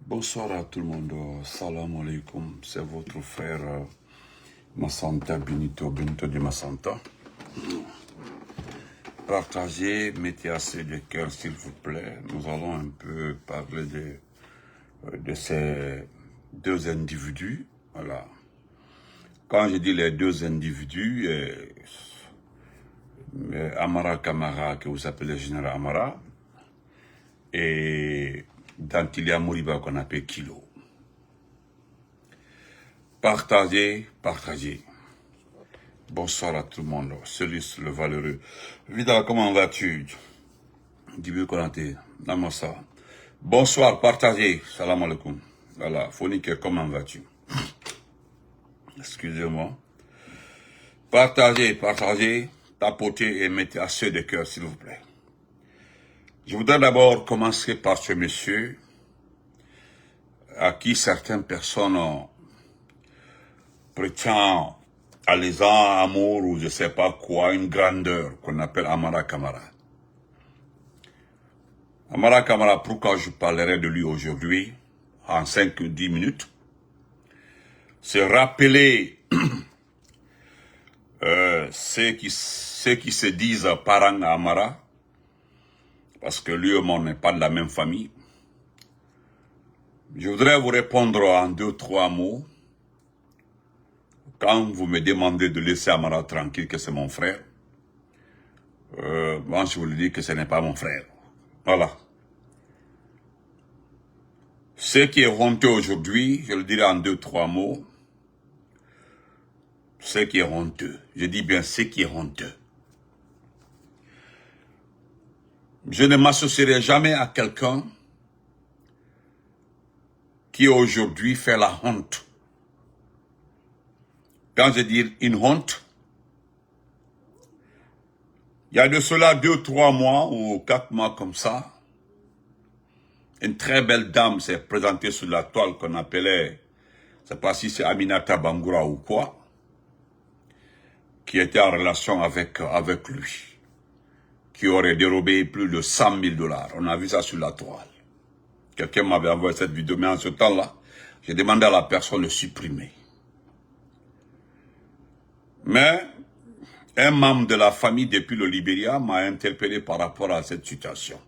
Bonsoir à tout le monde, salam alaikum, c'est votre frère Massanta Benito de Massanta. Partagez, mettez assez de cœur s'il vous plaît. Nous allons un peu parler de ces deux individus. Voilà. Quand je dis les deux individus, Amara Kamara, que vous appelez le général Amara, et Dantilia Moriba qu'on appelle Kilo. Partagez, partagez. Bonsoir à tout le monde. Celis le valeureux. Vida, comment vas-tu? Dibu Konate, Namasa. Bonsoir, partagez. Salam alaikum. Voilà, Fonike, comment vas-tu? Excusez-moi. Partagez, partagez, tapotez et mettez assez de cœur, s'il vous plaît. Je voudrais d'abord commencer par ce monsieur à qui certaines personnes prétendent à les amour ou je sais pas quoi, une grandeur qu'on appelle Amara Kamara. Amara Kamara, pourquoi je parlerai de lui aujourd'hui, en 5-10 minutes, c'est rappeler ceux qui se disent parents à Amara, parce que lui et moi n'est pas de la même famille. Je voudrais vous répondre en 2-3 mots. Quand vous me demandez de laisser Amara tranquille, que c'est mon frère, moi je vous le dis que ce n'est pas mon frère. Voilà. Ce qui est honteux aujourd'hui, je le dirai en 2-3 mots, ce qui est honteux. Je dis bien ce qui est honteux. Je ne m'associerai jamais à quelqu'un qui aujourd'hui fait la honte. Quand je dis une honte, il y a de cela 2-3 mois ou 4 mois comme ça, une très belle dame s'est présentée sur la toile qu'on appelait, je ne sais pas si c'est Aminata Bangoura ou quoi, qui était en relation avec lui, qui aurait dérobé plus de 100 000 $. On a vu ça sur la toile. Quelqu'un m'avait envoyé cette vidéo, mais en ce temps-là, j'ai demandé à la personne de supprimer. Mais un membre de la famille depuis le Libéria m'a interpellé par rapport à cette situation.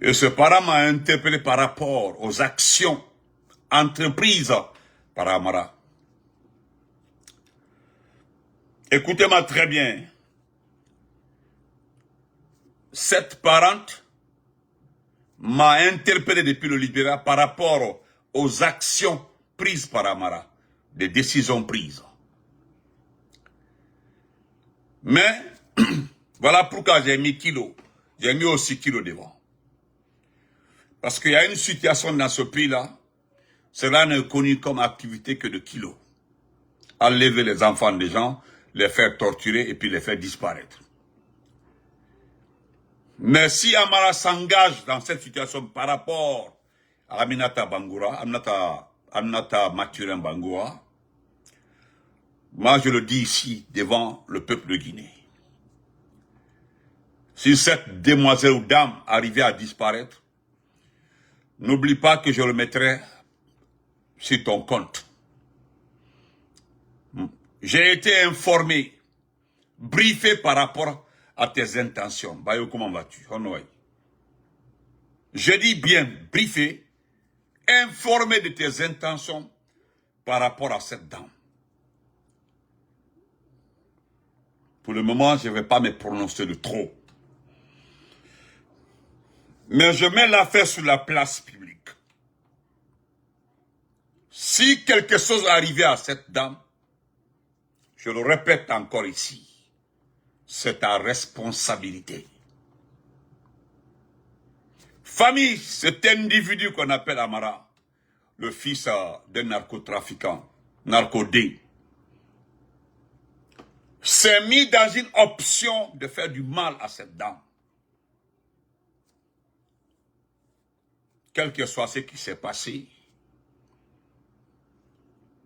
Et ce parent m'a interpellé par rapport aux actions entreprises par Amara. Écoutez-moi très bien. Cette parente m'a interpellé depuis le Libéria par rapport aux actions prises par Amara, des décisions prises. Mais, voilà pourquoi j'ai mis Kilo. J'ai mis aussi Kilo devant. Parce qu'il y a une situation dans ce pays-là, cela n'est connu comme activité que de Kilo. Enlever les enfants des gens, les faire torturer et puis les faire disparaître. Mais si Amara s'engage dans cette situation par rapport à Aminata Bangoura, Aminata Mathurin Bangoura, moi je le dis ici devant le peuple de Guinée. Si cette demoiselle ou dame arrivait à disparaître, n'oublie pas que je le mettrai sur ton compte. J'ai été informé, briefé par rapport à tes intentions. Bayo, comment vas-tu? Je dis bien briefé, informé de tes intentions par rapport à cette dame. Pour le moment, je ne vais pas me prononcer de trop. Mais je mets l'affaire sur la place publique. Si quelque chose arrivait à cette dame, je le répète encore ici, c'est ta responsabilité. Famille, cet individu qu'on appelle Amara, le fils d'un narcotrafiquant, narcodé, s'est mis dans une option de faire du mal à cette dame. Quel que soit ce qui s'est passé,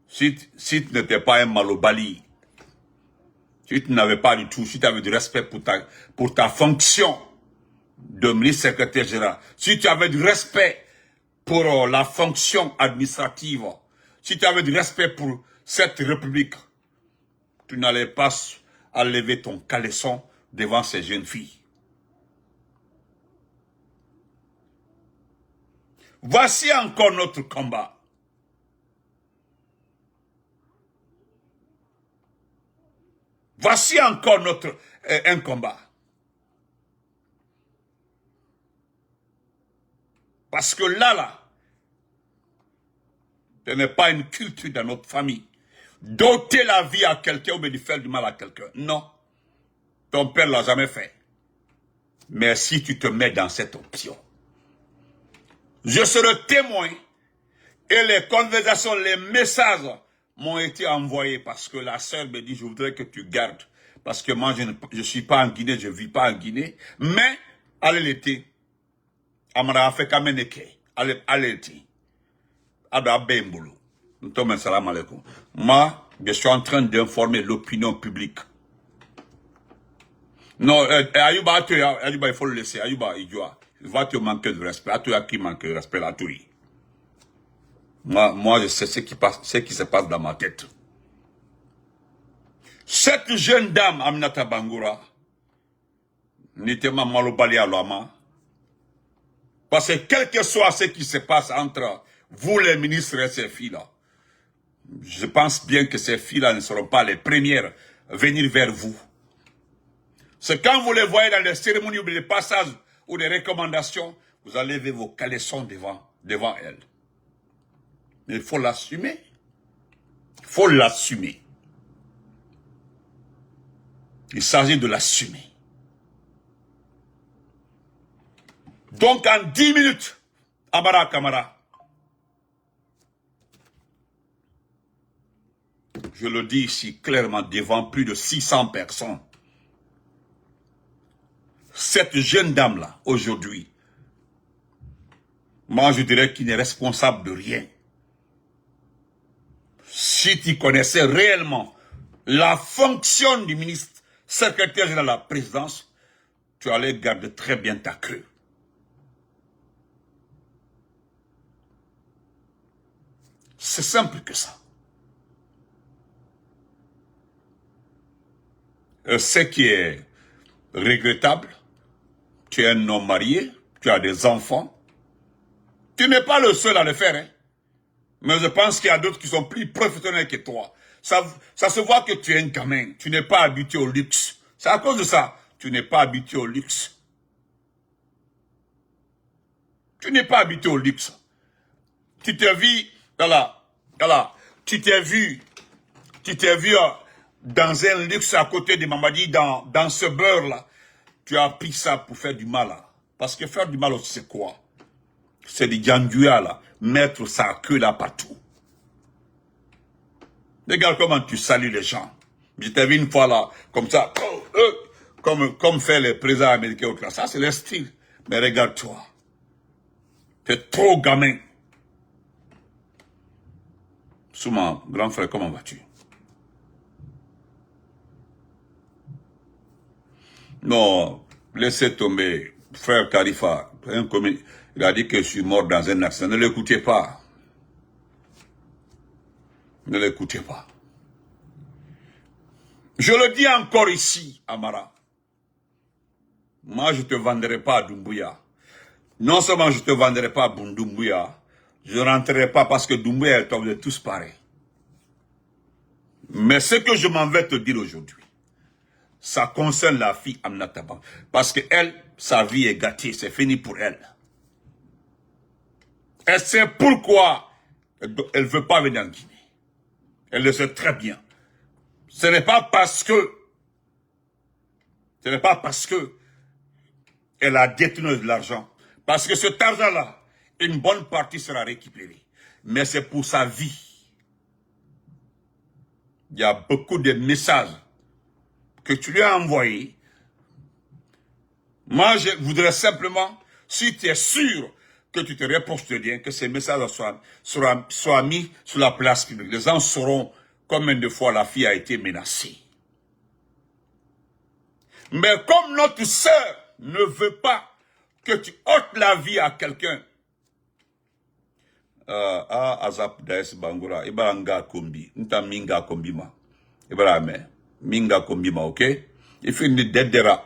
si tu n'étais pas un malobali, si tu n'avais pas du tout, si tu avais du respect pour ta fonction de ministre secrétaire général, si tu avais du respect pour la fonction administrative, si tu avais du respect pour cette république, tu n'allais pas à lever ton caleçon devant ces jeunes filles. Voici encore notre combat. Voici encore un combat. Parce que là, ce n'est pas une culture dans notre famille. Doter la vie à quelqu'un ou de faire du mal à quelqu'un. Non. Ton père ne l'a jamais fait. Mais si tu te mets dans cette option, je serai témoin et les conversations, les messages m'ont été envoyés parce que la sœur me dit, je voudrais que tu gardes. Parce que moi, je ne suis pas en Guinée, je ne vis pas en Guinée. Mais, allez l'été. Amara Afrika Meneke. Allez l'été. Ada Bembolo. Salam alaikum. Moi, je suis en train d'informer l'opinion publique. Non, Ayuba, il faut le laisser. Ayuba, il va te manquer de respect. À toi qui manque de respect, là, tout. Moi, je sais ce qui se passe dans ma tête. Cette jeune dame, Aminata Bangoura, n'était pas malobali à l'homme. Parce que quel que soit ce qui se passe entre vous, les ministres, et ces filles-là, je pense bien que ces filles-là ne seront pas les premières à venir vers vous. C'est quand vous les voyez dans les cérémonies ou les passages ou les recommandations, vous allez lever vos caleçons devant elles. Mais il faut l'assumer. Il faut l'assumer. Il s'agit de l'assumer. Donc en 10 minutes, Amara Kamara, je le dis ici clairement devant plus de 600 personnes, cette jeune dame-là, aujourd'hui, moi je dirais qu'il n'est responsable de rien. Si tu connaissais réellement la fonction du ministre secrétaire général de la présidence, tu allais garder très bien ta crue. C'est simple que ça. Ce qui est regrettable, tu es un homme marié, tu as des enfants. Tu n'es pas le seul à le faire, hein. Mais je pense qu'il y a d'autres qui sont plus professionnels que toi. Ça se voit que tu es un gamin, tu n'es pas habitué au luxe. C'est à cause de ça, tu n'es pas habitué au luxe. Tu n'es pas habitué au luxe. Tu t'es vu, tu t'es vu dans un luxe à côté de Mamadi, dans ce beurre-là. Tu as pris ça pour faire du mal, là. Parce que faire du mal aussi, c'est quoi? C'est du ganduya, là. Mettre sa queue là partout. Regarde comment tu salues les gens. Je t'ai vu une fois là, comme ça, comme fait les présidents américains au classe. Ça, c'est le style. Mais regarde-toi. T'es trop gamin. Souma, grand frère, comment vas-tu? Non, laissez tomber. Frère Khalifa, il a dit que je suis mort dans un accident. Ne l'écoutez pas. Ne l'écoutez pas. Je le dis encore ici, Amara. Moi, je ne te vendrai pas à Doumbouya. Non seulement je ne te vendrai pas à Doumbouya, je ne rentrerai pas parce que Doumbouya est de tous pareils. Mais ce que je m'en vais te dire aujourd'hui, ça concerne la fille Aminata Bangoura. Parce que elle, sa vie est gâtée, c'est fini pour elle. Elle sait pourquoi elle ne veut pas venir en Guinée. Elle le sait très bien. Ce n'est pas parce que elle a détourné de l'argent. Parce que cet argent-là, une bonne partie sera récupérée. Mais c'est pour sa vie. Il y a beaucoup de messages que tu lui as envoyés. Moi, je voudrais simplement, si tu es sûr que tu te reproches de rien, que ces messages soient mis sur la place publique. Les gens sauront combien de fois la fille a été menacée. Mais comme notre sœur ne veut pas que tu ôtes la vie à quelqu'un. Azap Daes Bangura, Ibaranga Kombi, Nta Minga Kombima. Ibarame, Minga Kombima, ok? Il fait une dedera.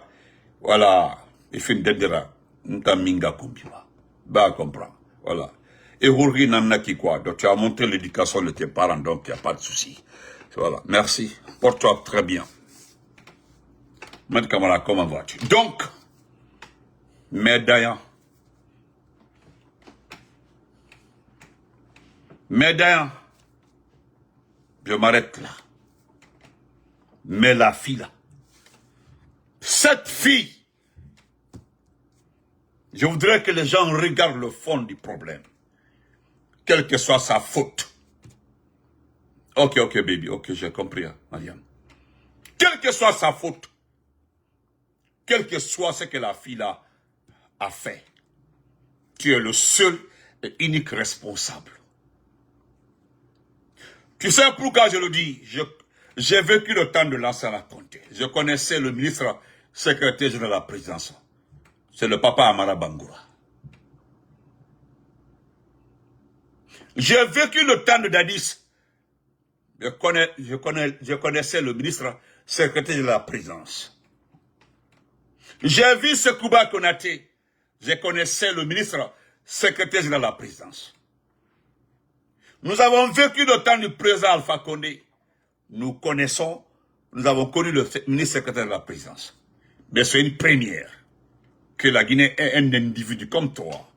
Voilà, il fait une dedera. Nta Minga Kombima. Bah, comprends. Voilà. Et Hourri Nanaki quoi. Donc, tu as montré l'éducation de tes parents, donc il n'y a pas de souci. Voilà, merci. Porte-toi très bien. Maître Kamara, comment vas-tu? Donc, médaillant. Médaillant. Je m'arrête là. Mais la fille là. Cette fille. Je voudrais que les gens regardent le fond du problème. Quelle que soit sa faute. Ok, baby. Ok, j'ai compris, hein, Mariam. Quelle que soit sa faute. Quel que soit ce que la fille là a fait. Tu es le seul et unique responsable. Tu sais pourquoi je le dis? J'ai vécu le temps de l'ancien Conté. Je connaissais le ministre secrétaire général de la présidence. C'est le papa Amara Bangoura. J'ai vécu le temps de Dadis. Je connaissais le ministre secrétaire de la présidence. J'ai vu ce Kouba Konaté. Je connaissais le ministre secrétaire général de la présidence. Nous avons vécu le temps du président Alpha Condé. Nous avons connu le ministre secrétaire de la présidence. Mais c'est une première que la Guinée ait un individu comme toi,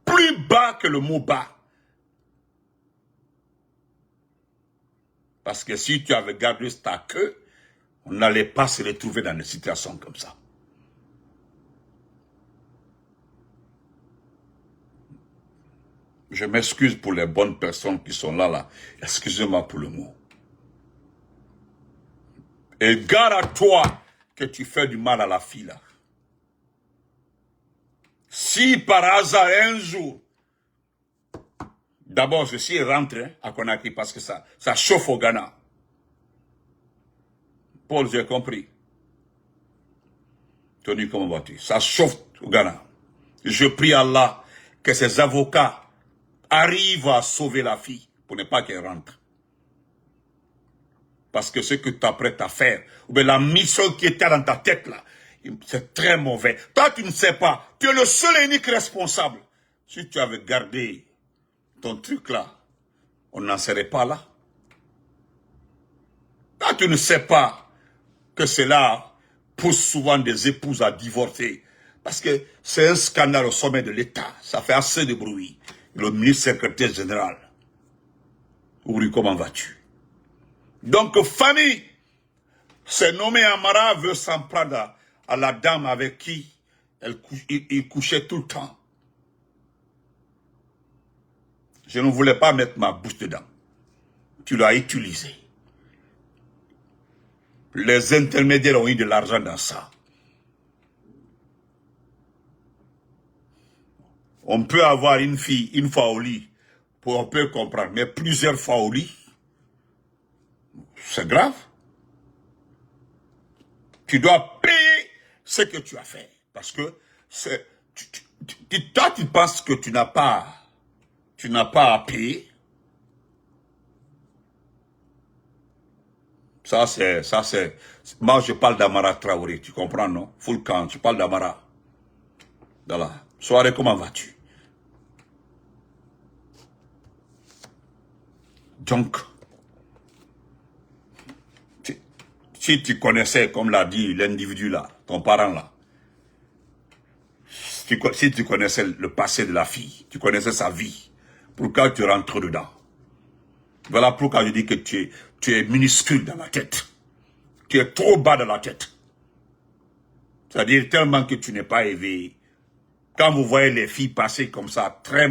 plus bas que le mot bas. Parce que si tu avais gardé ta queue, on n'allait pas se retrouver dans des situations comme ça. Je m'excuse pour les bonnes personnes qui sont là. Excusez-moi pour le mot. Et garde à toi que tu fais du mal à la fille là. Si par hasard un jour, d'abord je suis rentré à Conakry parce que ça chauffe au Ghana. Paul, j'ai compris. Tony, comment vas-tu? Ça chauffe au Ghana. Je prie Allah que ses avocats arrivent à sauver la fille pour ne pas qu'elle rentre. Parce que ce que tu t'apprêtes à faire, ou bien la mission qui était dans ta tête là, c'est très mauvais. Toi, tu ne sais pas. Tu es le seul et unique responsable. Si tu avais gardé ton truc là, on n'en serait pas là. Toi, tu ne sais pas que cela pousse souvent des épouses à divorcer. Parce que c'est un scandale au sommet de l'État. Ça fait assez de bruit. Le ministre secrétaire général. Ouri, comment vas-tu? Donc, famille, c'est nommé Amara veut s'en prendre à la dame avec qui il couchait tout le temps. Je ne voulais pas mettre ma bouche dedans. Tu l'as utilisé. Les intermédiaires ont eu de l'argent dans ça. On peut avoir une fille une fois au lit, on peut comprendre, mais plusieurs fois au lit, c'est grave. Tu dois payer ce que tu as fait. Parce que toi, tu penses que tu n'as pas à payer. Ça, c'est, moi, je parle d'Amara Traoré, tu comprends, non? Full camp, je parle d'Amara. Voilà. Soirée, comment vas-tu? Donc, si tu connaissais, comme l'a dit l'individu là, ton parent là, si tu connaissais le passé de la fille, tu connaissais sa vie, pourquoi tu rentres dedans? Voilà pourquoi je dis que tu es minuscule dans la tête. Tu es trop bas dans la tête. C'est-à-dire tellement que tu n'es pas éveillé. Quand vous voyez les filles passer comme ça, très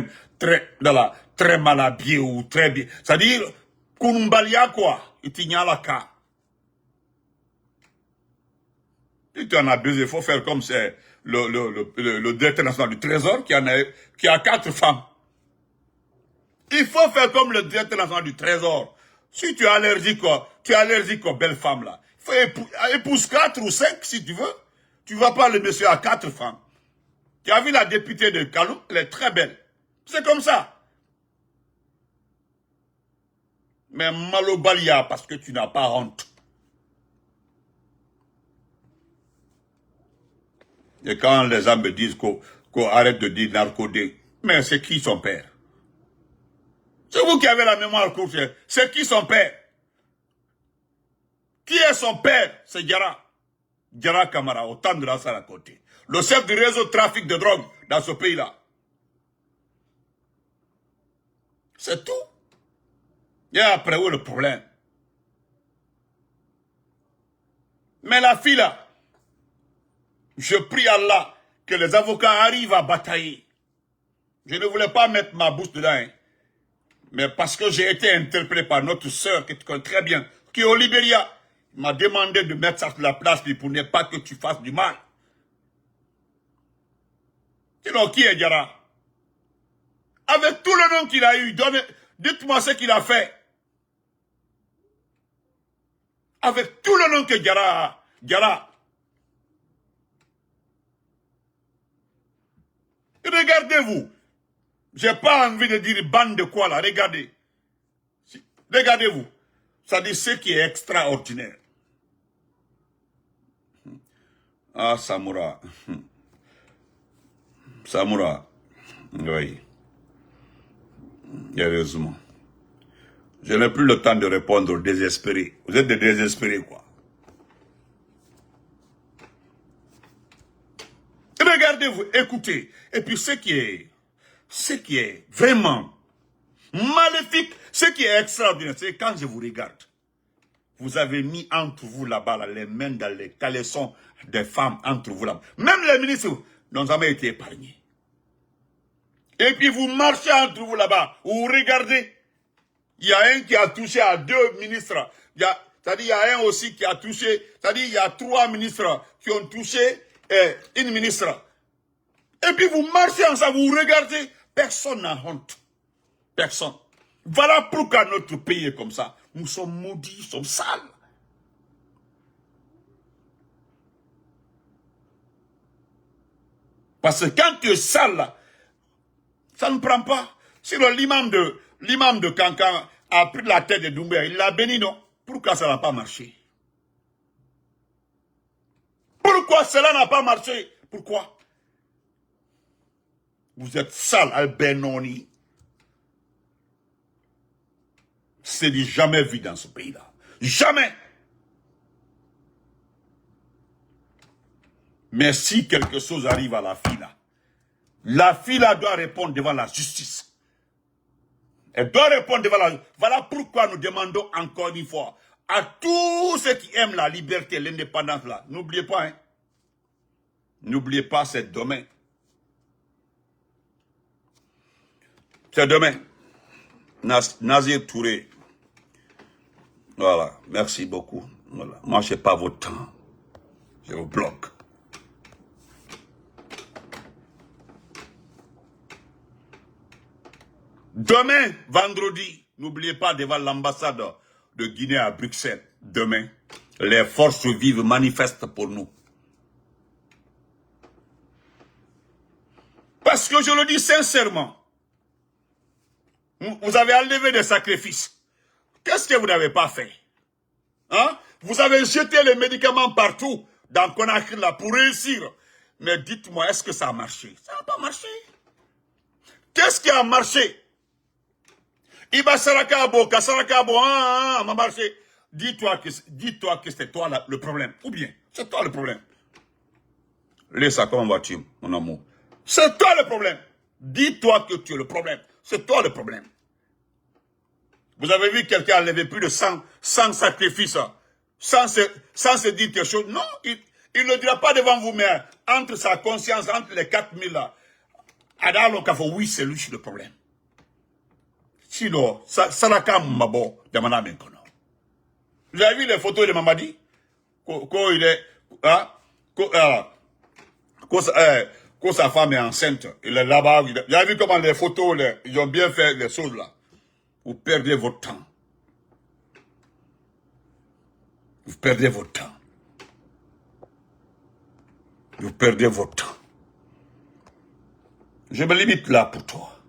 mal habillées ou très bien, c'est-à-dire, Koumbalia quoi, Itinyalaka. Si tu en as deux, il faut faire comme c'est le directeur national du Trésor qui a 4 femmes. Il faut faire comme le directeur national du Trésor. Si tu es allergique aux belles femmes là, il faut épouse 4 ou 5 si tu veux. Tu ne vas pas le monsieur à 4 femmes. Tu as vu la députée de Kalou, elle est très belle. C'est comme ça. Mais Malobalia, parce que tu n'as pas honte. Et quand les gens me disent qu'on arrête de dire narcodé, mais c'est qui son père? C'est vous qui avez la mémoire courte. C'est qui son père? Qui est son père? C'est Diarra. Diarra Kamara, au temps de la salle à côté. Le chef du réseau de trafic de drogue dans ce pays-là. C'est tout. Et après, où est le problème? Mais la fille là, je prie Allah que les avocats arrivent à batailler. Je ne voulais pas mettre ma bouche dedans, hein. Mais parce que j'ai été interpellé par notre sœur, que tu connais très bien, qui est au Libéria, m'a demandé de mettre ça sur la place pour ne pas que tu fasses du mal. Sinon, qui est Diarra? Avec tout le nom qu'il a eu, dites-moi ce qu'il a fait. Avec tout le nom que Diarra a. Diarra. Regardez-vous. J'ai pas envie de dire bande de quoi là. Regardez. Regardez-vous. Ça dit ce qui est extraordinaire. Ah, Samoura. Samoura. Oui. Heureusement. Je n'ai plus le temps de répondre aux désespérés. Vous êtes des désespérés, quoi. Regardez-vous, écoutez. Et puis ce qui est vraiment maléfique, ce qui est extraordinaire, c'est quand je vous regarde, vous avez mis entre vous là-bas, là, les mains dans les caleçons des femmes entre vous là-bas. Même les ministres n'ont jamais été épargnés. Et puis vous marchez entre vous là-bas, vous regardez, il y a un qui a touché à 2 ministres. C'est-à-dire il y a un aussi qui a touché, c'est-à-dire il y a 3 ministres qui ont touché une ministre. Et puis vous marchez ensemble, vous regardez, personne n'a honte. Personne. Voilà pourquoi notre pays est comme ça. Nous sommes maudits, nous sommes sales. Parce que quand tu es sale, là, ça ne prend pas. Sinon l'imam de Kankan a pris la tête de Doumbouya, il l'a béni, non? Pourquoi ça n'a pas marché? Pourquoi cela n'a pas marché? Pourquoi? Vous êtes sale, Al-Benoni. C'est dit jamais vu dans ce pays-là. Jamais. Mais si quelque chose arrive à la fille là doit répondre devant la justice. Elle doit répondre devant la justice. Voilà pourquoi nous demandons encore une fois à tous ceux qui aiment la liberté, l'indépendance là. N'oubliez pas, hein. N'oubliez pas, c'est demain. C'est demain. Nazir Touré. Voilà, merci beaucoup. Voilà. Moi, je n'ai pas votre temps. Je vous bloque. Demain, vendredi, n'oubliez pas devant l'ambassade de Guinée à Bruxelles. Demain, les forces vives manifestent pour nous. Parce que je le dis sincèrement, vous avez enlevé des sacrifices. Qu'est-ce que vous n'avez pas fait? Hein? Vous avez jeté les médicaments partout dans Conakry là pour réussir. Mais dites-moi, est-ce que ça a marché? Ça n'a pas marché. Qu'est-ce qui a marché? Iba Sarakabo, Kasarakabo, m'a marché. Dis-toi que c'est toi le problème. Ou bien, c'est toi le problème. Laisse ça, comment vas-tu, mon amour? C'est toi le problème. Dis-toi que tu es le problème. C'est toi le problème. Vous avez vu quelqu'un enlever plus de 100 sacrifices sans se dire quelque chose? Non, il ne dira pas devant vous, mais entre sa conscience, entre les 4000 là, oui, c'est lui le problème. Sinon, ça n'a qu'à m'abo, Yamana Menkono. Vous avez vu les photos de Mamadi? Quand il est, quand sa femme est enceinte, il est là-bas. Vous avez vu comment les photos, ils ont bien fait les choses là. Vous perdez votre temps. Vous perdez votre temps. Vous perdez votre temps. Je me limite là pour toi.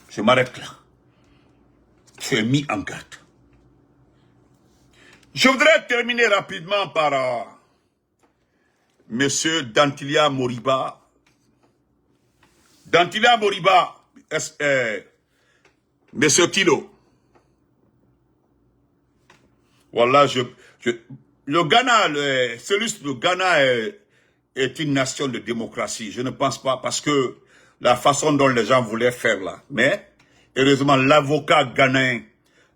Je m'arrête là. Tu es mis en garde. Je voudrais terminer rapidement par Monsieur Dantilia Moriba. Dantilia Moriba, Monsieur Kilo. Voilà, le Ghana, le Ghana est une nation de démocratie. Je ne pense pas parce que la façon dont les gens voulaient faire là. Mais, heureusement, l'avocat ghanéen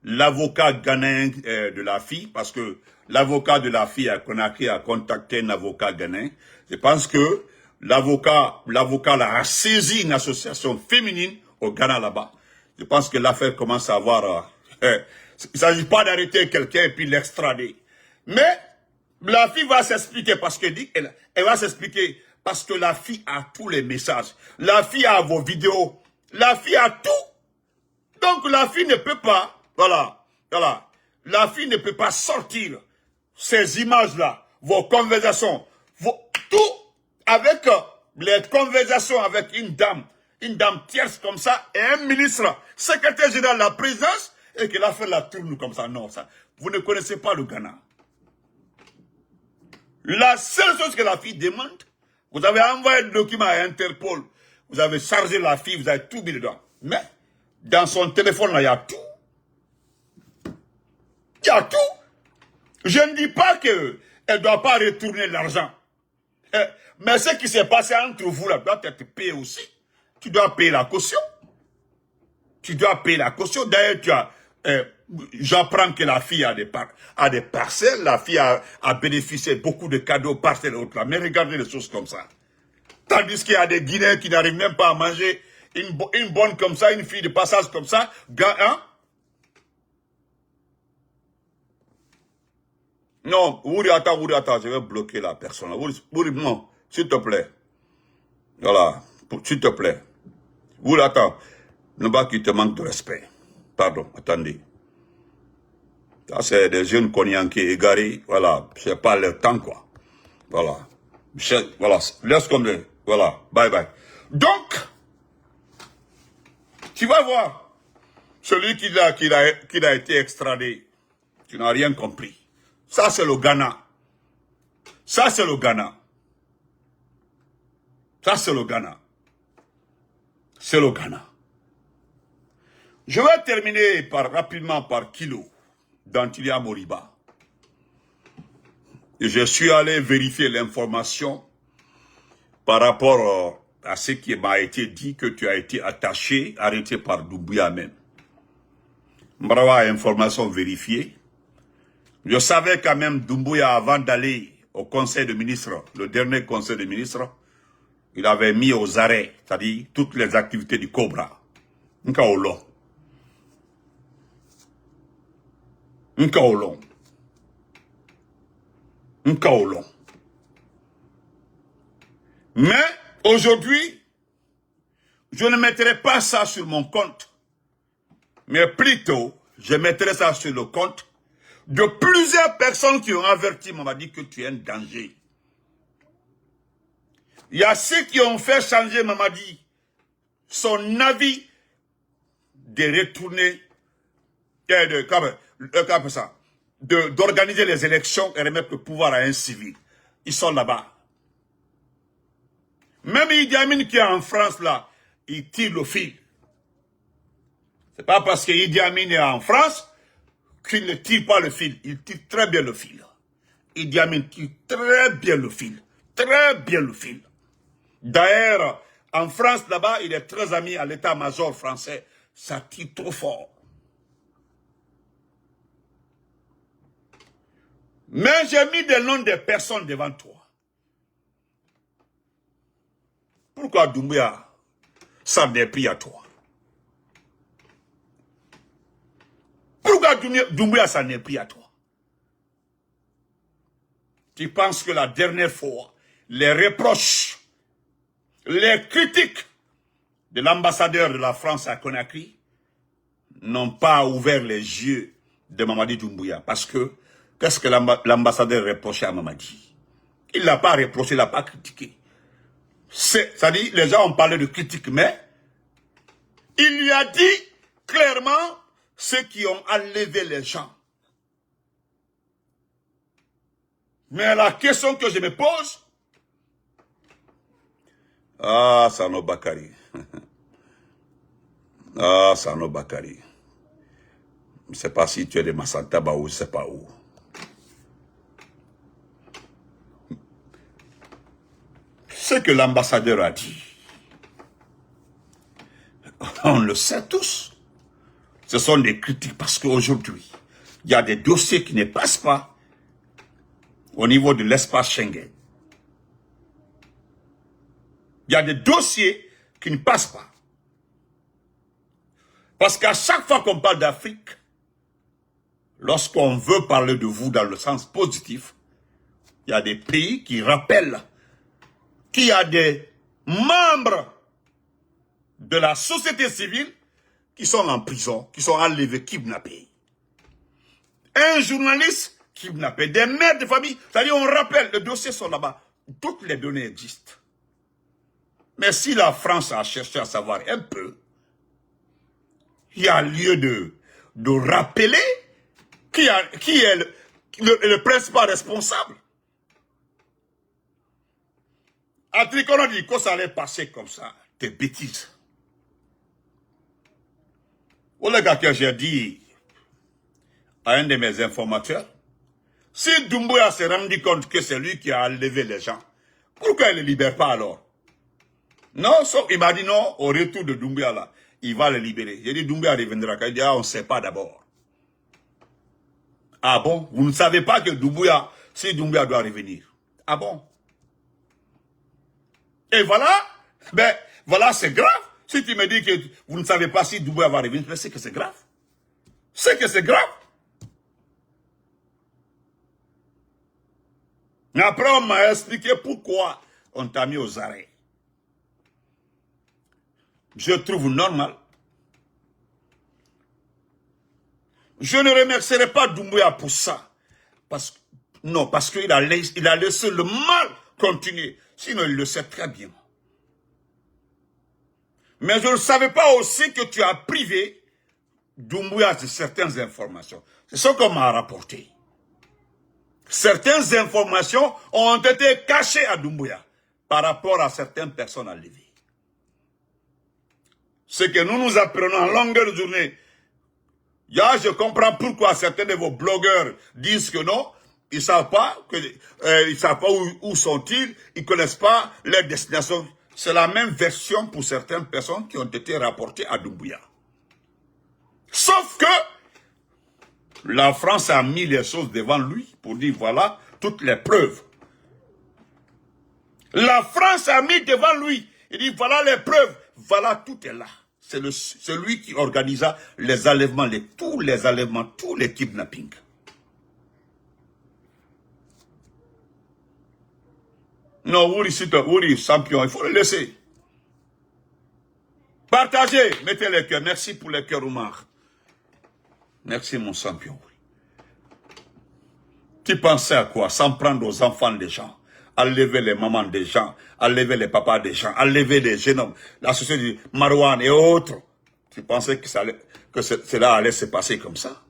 de la fille, parce que l'avocat de la fille à Conakry a contacté un avocat ghanéen. Je pense que l'avocat là a saisi une association féminine au Ghana là-bas. Je pense que l'affaire commence à avoir... il ne s'agit pas d'arrêter quelqu'un et puis l'extrader. Mais la fille va s'expliquer parce qu'elle dit, elle va s'expliquer parce que la fille a tous les messages. La fille a vos vidéos. La fille a tout. Donc la fille ne peut pas, voilà. La fille ne peut pas sortir ces images-là, vos conversations, tout avec les conversations avec une dame tierce comme ça et un ministre, secrétaire général de la présidence et que l'affaire la tourne comme ça. Non, ça. Vous ne connaissez pas le Ghana. La seule chose que la fille demande, vous avez envoyé le document à Interpol, vous avez chargé la fille, vous avez tout mis dedans. Mais, dans son téléphone, là, il y a tout. Il y a tout. Je ne dis pas qu'elle ne doit pas retourner l'argent. Mais ce qui s'est passé entre vous, là, doit être payé aussi. Tu dois payer la caution. D'ailleurs, j'apprends que la fille a des parcelles. La fille a bénéficié beaucoup de cadeaux parcelles et autres. Mais regardez les choses comme ça. Tandis qu'il y a des Guinéens qui n'arrivent même pas à manger une bonne comme ça, une fille de passage comme ça. Hein? Non, Wouri, attends, je vais bloquer la personne. Wouri, non, s'il te plaît. Voilà, s'il te plaît. Wouri, attends. Ne pas qu'il te manque de respect. Pardon, attendez. Ça, c'est des jeunes cognacs égarés. Voilà, c'est pas leur temps, quoi. Voilà. Voilà, laisse comme des... Voilà, bye bye. Donc, tu vas voir, celui qui a été extradé, tu n'as rien compris. Ça, c'est le Ghana. Ça, c'est le Ghana. Ça, c'est le Ghana. C'est le Ghana. Je vais terminer rapidement par Kilo, Dantilia Moriba. Et je suis allé vérifier l'information par rapport à ce qui m'a été dit que tu as été arrêté par Doumbouya même. M'avoir information vérifiée. Je savais quand même Doumbouya, avant d'aller au conseil de ministres, le dernier conseil de ministres, il avait mis aux arrêts, c'est-à-dire toutes les activités du Cobra. Nkaolon. Mais aujourd'hui, je ne mettrai pas ça sur mon compte, mais plutôt, je mettrai ça sur le compte de plusieurs personnes qui ont averti, m'ont dit que tu es un danger. Il y a ceux qui ont fait changer Mamadi son avis de retourner, d'organiser les élections et remettre le pouvoir à un civil. Ils sont là-bas. Même Idi Amin qui est en France là, il tire le fil. C'est pas parce que Idi Amin est en France qu'il ne tire pas le fil. Il tire très bien le fil. Idi Amin tire très bien le fil. Très bien le fil. D'ailleurs, en France là-bas, il est très ami à l'état-major français. Ça tire trop fort. Mais j'ai mis des noms des personnes devant toi. Pourquoi Doumbouya, ça n'est pris à toi? Pourquoi Doumbouya, ça n'est pris à toi? Tu penses que la dernière fois, les reproches, les critiques de l'ambassadeur de la France à Conakry n'ont pas ouvert les yeux de Mamadi Doumbouya. Parce que, qu'est-ce que l'ambassadeur reprochait à Mamadi? Il ne l'a pas reproché, il ne l'a pas critiqué. C'est-à-dire, les gens ont parlé de critique, mais il lui a dit clairement ceux qui ont enlevé les gens. Mais la question que je me pose, ah, Sano Bakari. Ah, Sano Bakari. Je ne sais pas si tu es de Massantaba ou je ne sais pas où. Ce que l'ambassadeur a dit, on le sait tous. Ce sont des critiques parce qu'aujourd'hui, il y a des dossiers qui ne passent pas au niveau de l'espace Schengen. Il y a des dossiers qui ne passent pas. Parce qu'à chaque fois qu'on parle d'Afrique, lorsqu'on veut parler de vous dans le sens positif, il y a des pays qui rappellent qu'il y a des membres de la société civile qui sont en prison, qui sont enlevés, kidnappés. Un journaliste kidnappé, des mères de famille, c'est-à-dire on rappelle, les dossiers sont là-bas, toutes les données existent. Mais si la France a cherché à savoir un peu, il y a lieu de rappeler qui est le principal responsable. À Tricono dit que ça allait passer comme ça, des bêtises. Au gars que j'ai dit à un de mes informateurs, si Doumbouya s'est rendu compte que c'est lui qui a enlevé les gens, pourquoi il ne les libère pas alors? Non, il m'a dit non, au retour de Doumbouya là, il va le libérer. J'ai dit Doumbouya reviendra. Il dit ah, on ne sait pas d'abord. Ah bon? Vous ne savez pas que Doumbouya, si Doumbouya doit revenir. Ah bon? Et voilà, ben voilà, c'est grave. Si tu me dis que vous ne savez pas si Doumbouya va revenir, c'est que c'est grave. C'est que c'est grave. Mais après, on m'a expliqué pourquoi on t'a mis aux arrêts. Je trouve normal. Je ne remercierai pas Doumbouya pour ça. Parce qu'il a laissé le mal continuer. Sinon, il le sait très bien. Mais je ne savais pas aussi que tu as privé Doumbouya de certaines informations. C'est ce qu'on m'a rapporté. Certaines informations ont été cachées à Doumbouya par rapport à certaines personnes enlevées. Ce que nous apprenons en longueur de journée. Je comprends pourquoi certains de vos blogueurs disent que non, ils ne savent pas, où sont-ils, ils ne connaissent pas leur destination. C'est la même version pour certaines personnes qui ont été rapportées à Doumbouya. Sauf que la France a mis les choses devant lui pour dire voilà toutes les preuves. La France a mis devant lui, il dit voilà les preuves, voilà tout est là. C'est lui qui organisa les enlèvements, tous les enlèvements, tous les kidnappings. Non, Ouri, champion, il faut le laisser. Partagez, mettez les cœurs. Merci pour les cœurs, Oumar. Merci, mon champion. Tu pensais à quoi? S'en prendre aux enfants des gens, enlever les mamans des gens, enlever les papas des gens, enlever les jeunes hommes, la société de Marouane et autres. Tu pensais que cela allait se passer comme ça?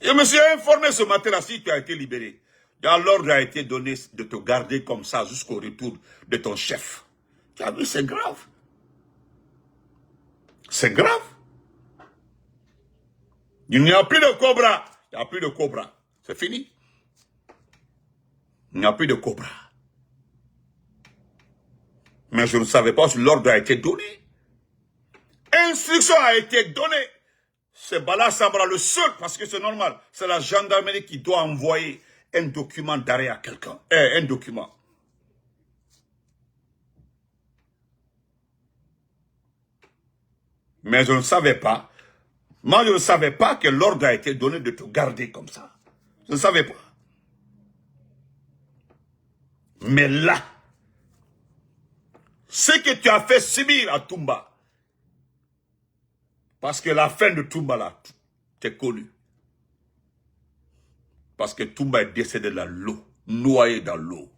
Je me suis informé ce matin-là si tu as été libéré. L'ordre a été donné de te garder comme ça jusqu'au retour de ton chef. Tu as vu, c'est grave. C'est grave. Il n'y a plus de cobra. Il n'y a plus de cobra. C'est fini. Il n'y a plus de cobra. Mais je ne savais pas si l'ordre a été donné. Instruction a été donnée. C'est Bala Sabra le seul, parce que c'est normal. C'est la gendarmerie qui doit envoyer un document d'arrêt à quelqu'un. Un document. Mais je ne savais pas. Moi, je ne savais pas que l'ordre a été donné de te garder comme ça. Je ne savais pas. Mais là, ce que tu as fait subir à Toumba, parce que la fin de Toumba là, t'es connu. Parce que Toumba est décédé dans l'eau, noyé dans l'eau.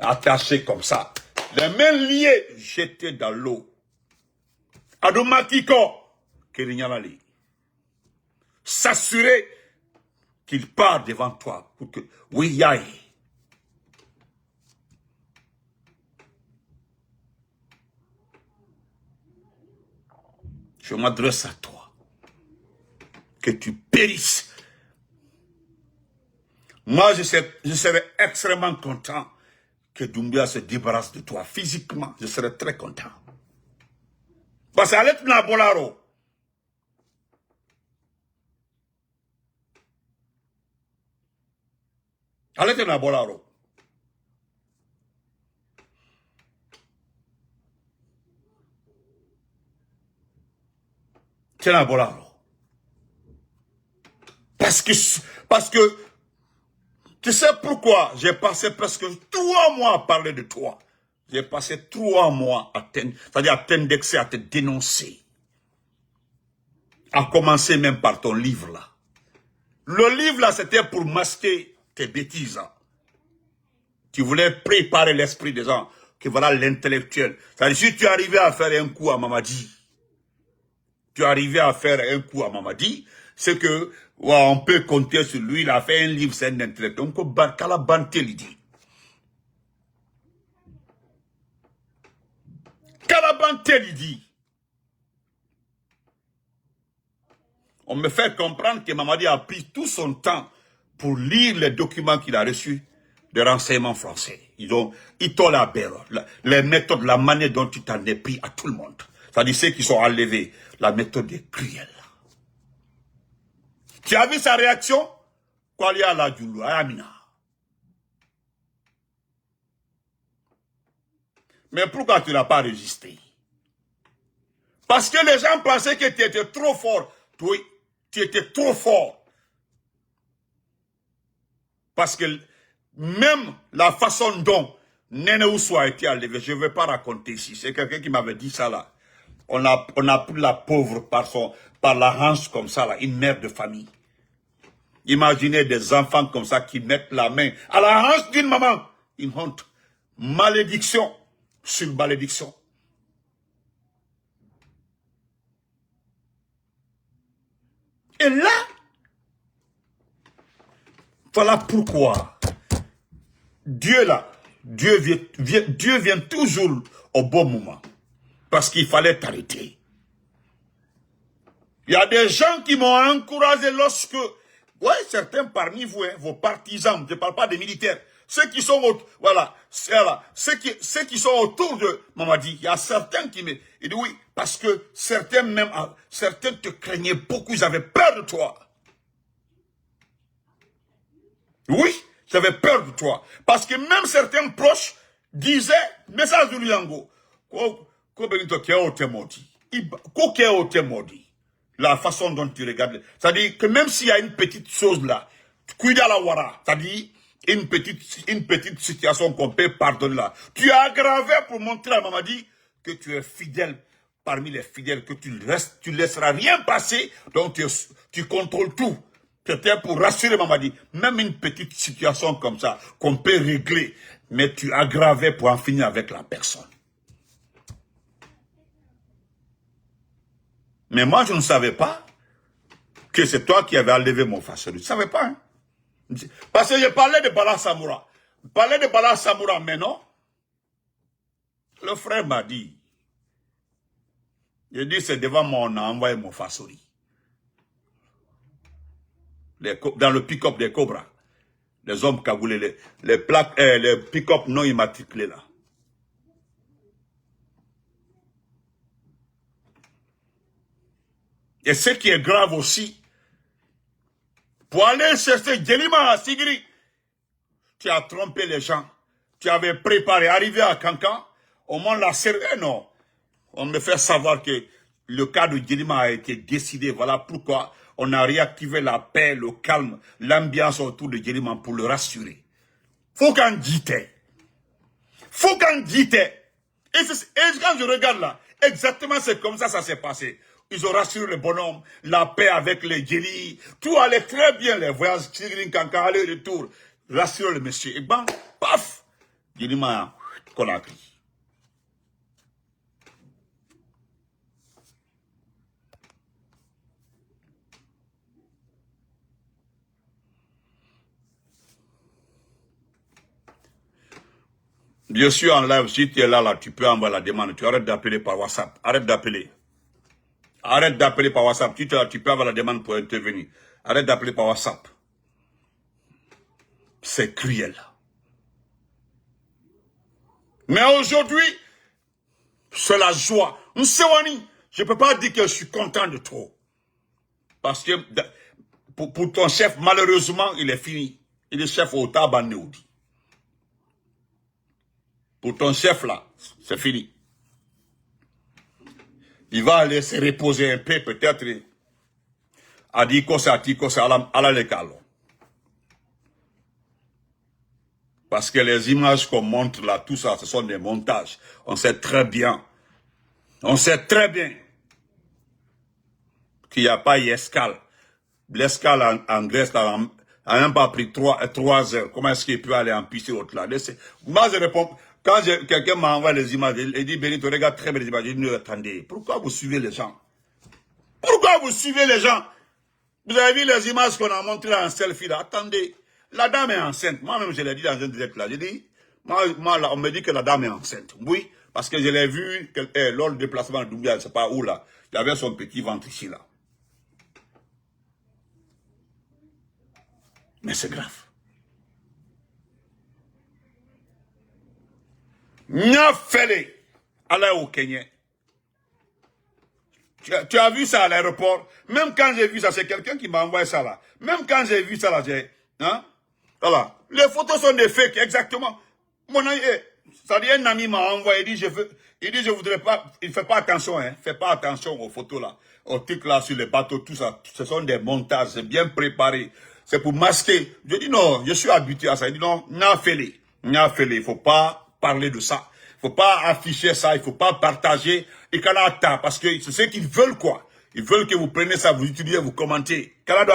Attaché comme ça. Les mains liées, jetées dans l'eau. Adomakiko, Kirinyalali. S'assurer qu'il part devant toi pour que, oui, yaï. Je m'adresse à toi. Que tu périsses. Moi, je serais extrêmement content que Doumbia se débarrasse de toi physiquement. Je serais très content. Parce qu'elle est dans Bolaro. Elle est dans Bolaro. C'est dans Bolaro. Parce que, tu sais pourquoi j'ai passé presque 3 mois à parler de toi. J'ai passé 3 mois c'est-à-dire à t'indexer, à te dénoncer. À commencer même par ton livre là. Le livre là, c'était pour masquer tes bêtises. Tu voulais préparer l'esprit des gens, que voilà l'intellectuel. C'est-à-dire, si tu arrivais à faire un coup à Mamadi, c'est que, ouais, on peut compter sur lui, il a fait un livre, c'est un intellectuel. Donc, Kalabante l'idée. Kalabante l'idée. On me fait comprendre que Mamadi a pris tout son temps pour lire les documents qu'il a reçus des renseignements français. Ils t'ont les méthodes, la manière dont tu t'en es pris à tout le monde. C'est-à-dire ceux qui sont enlevés. La méthode est cruelle. Tu as vu sa réaction? Kwalia la Djoulou, Amina. Mais pourquoi tu n'as pas résisté? Parce que les gens pensaient que tu étais trop fort. Oui, tu étais trop fort. Parce que même la façon dont Nene Ousso a été enlevé, je ne vais pas raconter ici. C'est quelqu'un qui m'avait dit ça là. On a pris la pauvre par la hanche comme ça là, une mère de famille. Imaginez des enfants comme ça qui mettent la main à la hanche d'une maman. Une honte. Malédiction sur malédiction. Et là, voilà pourquoi Dieu vient toujours au bon moment. Parce qu'il fallait t'arrêter. Il y a des gens qui m'ont encouragé lorsque, ouais, certains parmi vous, hein, vos partisans, je ne parle pas des militaires, ceux qui sont, ceux qui sont autour de Mamadi, il y a certains qui me, ils disent oui, parce que certains te craignaient beaucoup, ils avaient peur de toi. Oui, j'avais peur de toi. Parce que même certains proches disaient, message de Liango, la façon dont tu regardes. C'est-à-dire que même s'il y a une petite chose là, c'est-à-dire une petite situation qu'on peut pardonner là, tu as aggravé pour montrer à Mamadi que tu es fidèle parmi les fidèles, que tu laisseras rien passer, donc tu contrôles tout. C'était pour rassurer Mamadi. Même une petite situation comme ça, qu'on peut régler, mais tu aggravais pour en finir avec la personne. Mais moi, je ne savais pas que c'est toi qui avais enlevé mon façon. Je ne savais pas. Hein? Parce que je parlais de Bala Samoura. Je parlais de Bala Samoura, mais non. Le frère m'a dit. Il dit, c'est devant moi, on a envoyé mon fasori. Dans le pick-up des Cobras. Les hommes cagoulés, les plaques, les pick-up non immatriculés là. Et ce qui est grave aussi, pour aller chercher Djelima à Sigri, tu as trompé les gens. Tu avais préparé, arrivé à Kankan, au moment la servée, non. On me fait savoir que le cas de Djelima a été décidé. Voilà pourquoi on a réactivé la paix, le calme, l'ambiance autour de Djelima pour le rassurer. Faut qu'on dite. Faut qu'on dite. Et quand je regarde là, exactement c'est comme ça s'est passé. Ils ont rassuré le bonhomme, la paix avec les Djeli, tout allait très bien, les voyages, Kanka, aller-retour, rassurer le monsieur. Et bam, paf, Djelima, qu'on a pris. Je suis en live, si tu es là, tu peux envoyer la demande. Tu arrêtes d'appeler par WhatsApp. Arrête d'appeler. Arrête d'appeler par WhatsApp. Tu peux avoir la demande pour intervenir. Arrête d'appeler par WhatsApp. C'est cruel. Mais aujourd'hui, c'est la joie. Nsewani, je ne peux pas dire que je suis content de toi. Parce que pour ton chef, malheureusement, il est fini. Il est chef au Tabanéoudi. Pour ton chef là, c'est fini. Il va aller se reposer un peu, peut-être. À dire que c'est à la lécale. Parce que les images qu'on montre là, tout ça, ce sont des montages. On sait très bien. On sait très bien qu'il n'y a pas eu escale. L'escale en Grèce là, a même pas pris 3 heures. Comment est-ce qu'il peut aller en piste autre là? Moi, je réponds. Quand quelqu'un m'envoie les images, il dit, Benito, regarde très bien les images. Je dis, attendez, pourquoi vous suivez les gens? Pourquoi vous suivez les gens? Vous avez vu les images qu'on a montrées en selfie là? Attendez, la dame est enceinte. Moi-même, je l'ai dit dans un direct là. J'ai dit, moi là, on me dit que la dame est enceinte. Oui, parce que je l'ai vu lors du déplacement de Doumbia, je ne sais pas où là. Il avait son petit ventre ici là. Mais c'est grave. Nya Fele, allez au Kenya. Tu as vu ça à l'aéroport? Même quand j'ai vu ça, c'est quelqu'un qui m'a envoyé ça là. Même quand j'ai vu ça là, hein? Voilà. Les photos sont des fakes, exactement. Mon ami, ça dit, un ami m'a envoyé, il dit, je voudrais pas, il fait pas attention, hein. Fait pas attention aux photos là. Aux trucs là sur les bateaux, tout ça. Ce sont des montages, c'est bien préparé. C'est pour masquer. Je dis non, je suis habitué à ça. Il dit non, n'a fait il faut pas parler de ça. Il faut pas afficher ça, il faut pas partager. Et Canada, parce que c'est ce qu'ils veulent quoi. Ils veulent que vous preniez ça, vous utilisez, vous commentez. Canada,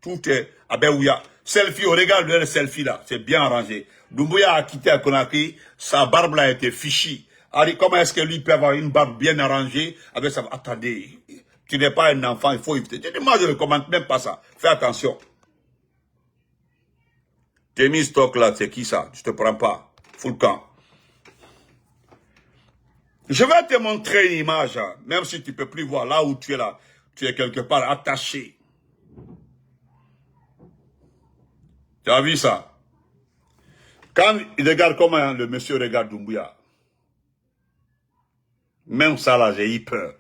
tout est à Béouya. Selfie, on regarde le selfie là, c'est bien arrangé. Doumbouya a quitté à Conakry, sa barbe là a été fichue. Alors, comment est-ce que lui peut avoir une barbe bien arrangée avec ça? Attendez, tu n'es pas un enfant, il faut éviter. Je dis, moi je ne commente même pas ça. Fais attention. T'es mis stock là, c'est qui ça? Je te prends pas. Full camp. Je vais te montrer une image, hein, même si tu ne peux plus voir là où tu es là. Tu es quelque part attaché. Tu as vu ça? Quand il regarde comment le monsieur regarde Doumbouya, même ça là, j'ai eu peur.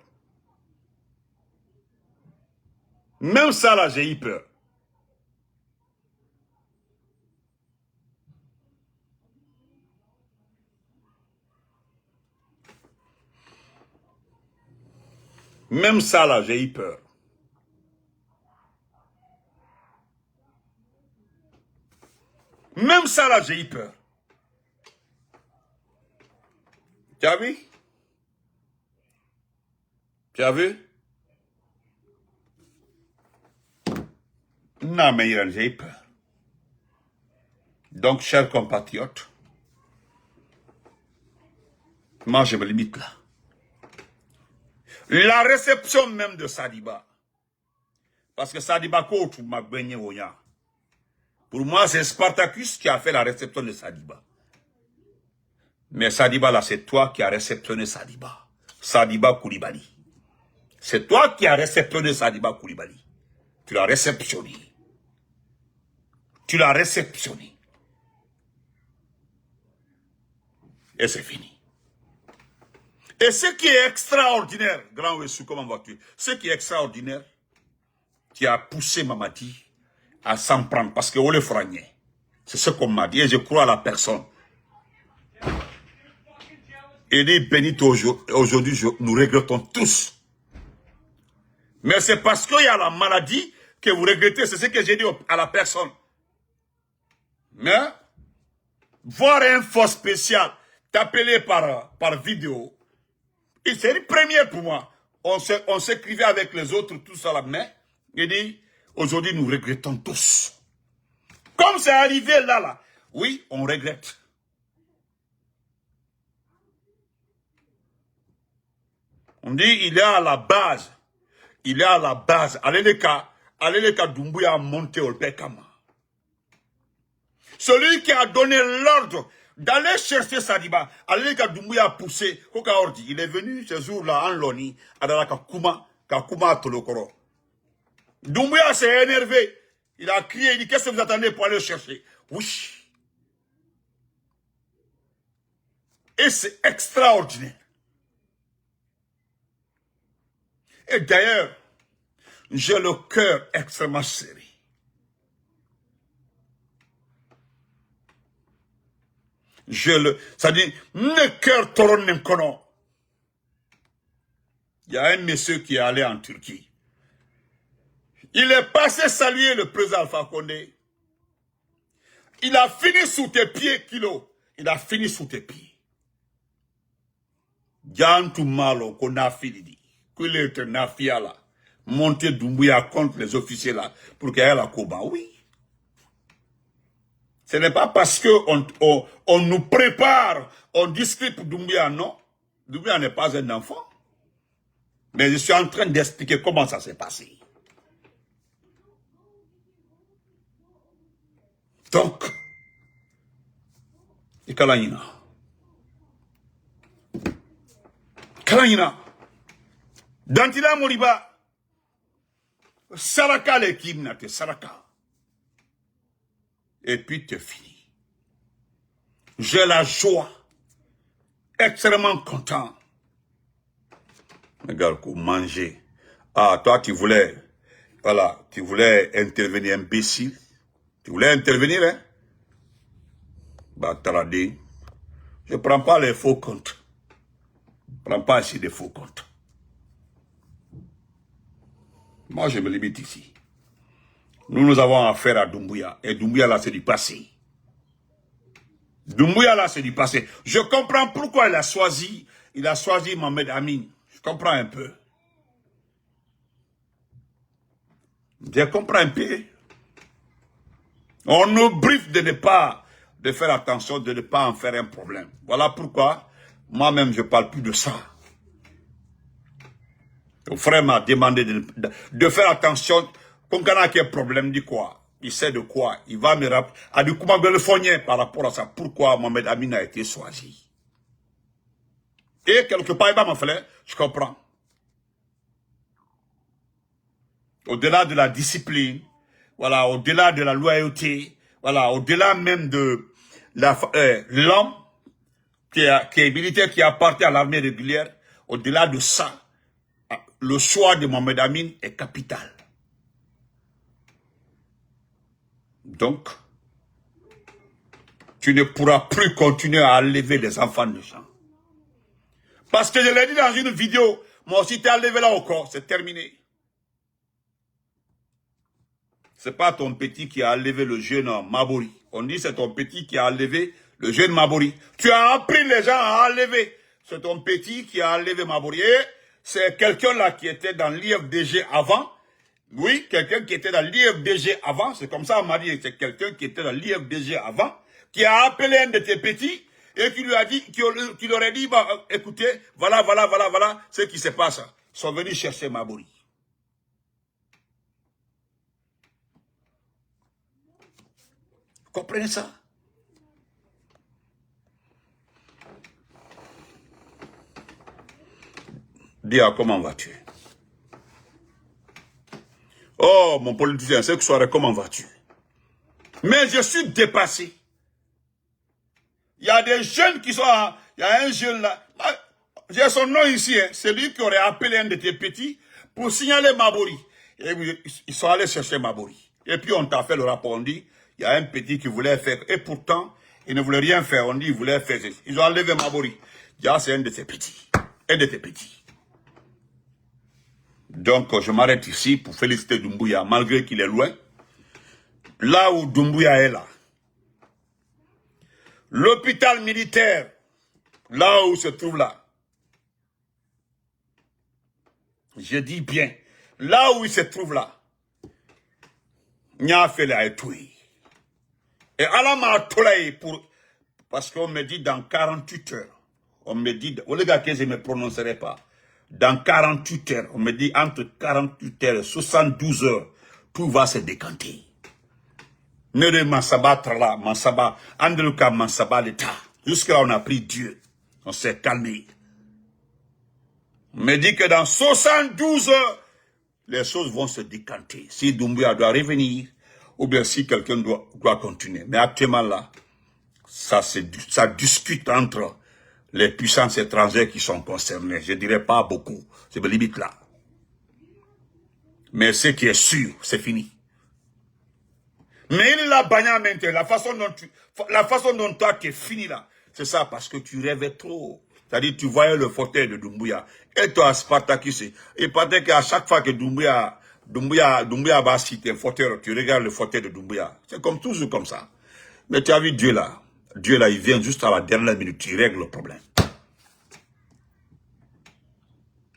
Même ça là, j'ai eu peur. Même ça là, j'ai eu peur. Même ça là, j'ai eu peur. Tu as vu? Tu as vu? Non, mais j'ai eu peur. Donc, chers compatriotes, moi je me limite là. La réception même de Sadiba. Parce que Sadiba, pour moi, c'est Spartacus qui a fait la réception de Sadiba. Mais Sadiba, là, c'est toi qui as réceptionné Sadiba. Sadiba Koulibaly. C'est toi qui as réceptionné Sadiba Koulibaly. Tu l'as réceptionné. Tu l'as réceptionné. Et c'est fini. Et ce qui est extraordinaire, grand Wessou, comment vas-tu? Ce qui est extraordinaire, qui a poussé Mamadi à s'en prendre, parce que on le fragné. C'est ce qu'on m'a dit, et je crois à la personne. Il dit, Benito, aujourd'hui, nous regrettons tous. Mais c'est parce qu'il y a la maladie que vous regrettez, c'est ce que j'ai dit à la personne. Mais, voir un force spécial t'appeler par vidéo, c'est une première pour moi. On s'écrivait avec les autres, tout ça là, mais il dit, aujourd'hui nous regrettons tous. Comme c'est arrivé là, oui, on regrette. On dit, il est à la base. Il est à la base. Allez les cas Doumbouya a monté au Bekama. Celui qui a donné l'ordre d'aller chercher Sadiba, aller que Doumbouya a poussé, il est venu ce jour-là en Loni, à la Kakuma Tolokoro. Doumbouya s'est énervé. Il a crié, il dit, qu'est-ce que vous attendez pour aller le chercher? Oui. Et c'est extraordinaire. Et d'ailleurs, j'ai le cœur extrêmement serré. C'est-à-dire, le cœur tourne un conon. Il y a un monsieur qui est allé en Turquie. Il est passé saluer le président Alpha Condé. Il a fini sous tes pieds, Kilo. Il a fini sous tes pieds. Jantu malo qu'on a fini. Qu'il est un affaire là. Monter Doumbouya contre les officiers là. Pour qu'il y ait la Koba. Oui. Ce n'est pas parce que on nous prépare, on discute pour Doumbouya, non. Doumbouya n'est pas un enfant. Mais je suis en train d'expliquer comment ça s'est passé. Donc, et Kalanina. Dantila Moriba, Saraka l'équipe n'a te Saraka. Et puis tu fini. J'ai la joie, extrêmement content. Regarde, manger. Ah, toi tu voulais, voilà, tu voulais intervenir imbécile. Tu voulais intervenir, hein? Bah, taradé. Je ne prends pas les faux comptes. Je ne prends pas ici des faux comptes. Moi, je me limite ici. Nous avons affaire à Doumbouya. Et Doumbouya, là, c'est du passé. Doumbouya, là, c'est du passé. Je comprends pourquoi il a choisi Mohamed Amin. Je comprends un peu. Je comprends un peu. On nous briefe de faire attention, de ne pas en faire un problème. Voilà pourquoi, moi-même, je ne parle plus de ça. Le frère m'a demandé de faire attention. Quand il y a un problème, dit quoi? Il sait de quoi? Il va me rappeler. A dit comment le fogner par rapport à ça. Pourquoi Mohamed Amin a été choisi? Et quelque part, il va m'en faire, je comprends. Au-delà de la discipline, voilà, au-delà de la loyauté, voilà, au-delà même de l'homme qui est militaire, qui appartient à l'armée régulière, au-delà de ça, le choix de Mohamed Amin est capital. Donc, tu ne pourras plus continuer à enlever les enfants de gens. Parce que je l'ai dit dans une vidéo, moi aussi, tu as enlevé là au corps, c'est terminé. C'est pas ton petit qui a enlevé le jeune Mabori. On dit c'est ton petit qui a enlevé le jeune Mabori. Tu as appris les gens à enlever. C'est ton petit qui a enlevé Mabori. Et c'est quelqu'un là qui était dans l'IFDG avant. Oui, quelqu'un qui était dans l'IFDG avant. C'est comme ça on m'a dit. C'est quelqu'un qui était dans l'IFDG avant. Qui a appelé un de tes petits. Et qui lui a dit, qui leur a dit, bah, écoutez, voilà ce qui se passe. Ils sont venus chercher Mabori. Vous comprenez ça? Dia, comment vas-tu? Oh, mon politicien, cette soirée, comment vas-tu? Mais je suis dépassé. Il y a des jeunes qui sont... Il y a un jeune là. J'ai son nom ici. Hein, c'est lui qui aurait appelé un de tes petits pour signaler Mabori. Et ils sont allés chercher Mabori. Et puis on t'a fait le rapport. On dit, il y a un petit qui voulait faire. Et pourtant, il ne voulait rien faire. On dit, il voulait faire. Ils ont enlevé Mabori. Déjà, c'est un de tes petits. Un de tes petits. Donc, je m'arrête ici pour féliciter Doumbouya, malgré qu'il est loin. Là où Doumbouya est là. L'hôpital militaire, là où se trouve là. Je dis bien, là où il se trouve là. Nya fait la étoile. Et Alama Tolaï pour... Parce qu'on me dit dans 48 heures. On me dit, au lieu que je ne me prononcerai pas. Dans 48 heures, on me dit entre 48 heures et 72 heures, tout va se décanter. Nere Mansaba Trala, Mansaba, Andeluka Mansaba l'État. Jusque-là, on a pris Dieu. On s'est calmé. On me dit que dans 72 heures, les choses vont se décanter. Si Doumbouya doit revenir, ou bien si quelqu'un doit continuer. Mais actuellement là, ça discute entre les puissances étrangères qui sont concernées. Je dirais pas beaucoup. C'est me limite là. Mais ce qui est sûr, c'est fini. Mais il l'a bagné maintenant. La façon dont toi tu es fini là, c'est ça parce que tu rêvais trop. C'est-à-dire tu voyais le fauteuil de Doumbouya. Et toi, Spartacus, il paraît qu'à chaque fois que Doumbouya va citer un fauteuil, tu regardes le fauteuil de Doumbouya. C'est comme toujours comme ça. Mais tu as vu Dieu là. Dieu là, il vient juste à la dernière minute, il règle le problème.